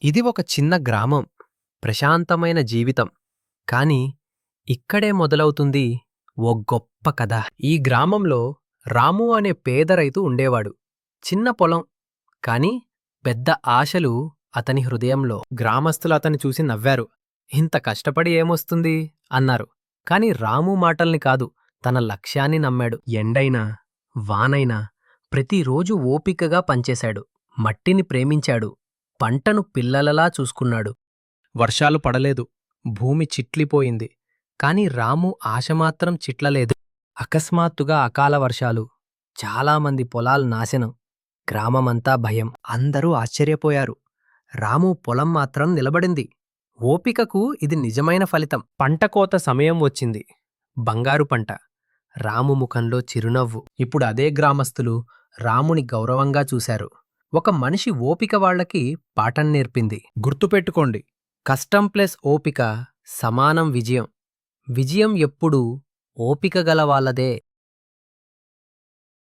ఇది ఒక చిన్న గ్రామం, ప్రశాంతమైన జీవితం. కాని ఇక్కడే మొదలవుతుంది ఓ గొప్ప కథ. ఈ గ్రామంలో రాము అనే పేద రైతు ఉండేవాడు. చిన్న పొలం, కాని పెద్ద ఆశలు అతని హృదయంలో. గ్రామస్తులు అతని చూసి నవ్వారు. ఇంత కష్టపడి ఏమొస్తుంది అన్నారు. కాని రాము మాటల్ని కాదు, తన లక్ష్యాన్ని నమ్మాడు. ఎండైనా వానైనా ప్రతిరోజు ఓపికగా పనిచేశాడు. మట్టిని ప్రేమించాడు. పంటను పిల్లలలా చూసుకున్నాడు. వర్షాలు పడలేదు, భూమి చిట్లిపోయింది. కాని రాము ఆశమాత్రం చిట్లలేదు. అకస్మాత్తుగా అకాల వర్షాలు, చాలామంది పొలాలు నాశనం, గ్రామమంతా భయం. అందరూ ఆశ్చర్యపోయారు. రాము పొలం మాత్రం నిలబడింది. ఓపికకు ఇది నిజమైన ఫలితం. పంటకోత సమయం వచ్చింది. బంగారు పంట. రాము ముఖంలో చిరునవ్వు. ఇప్పుడు అదే గ్రామస్తులు రాముని గౌరవంగా చూశారు. ఒక మనిషి ఓపిక వాళ్లకి పాఠం నేర్పింది. గుర్తుపెట్టుకోండి, కష్టం ప్లస్ ఓపిక సమానం విజయం. విజయం ఎప్పుడూ ఓపిక గల వాళ్ళదే.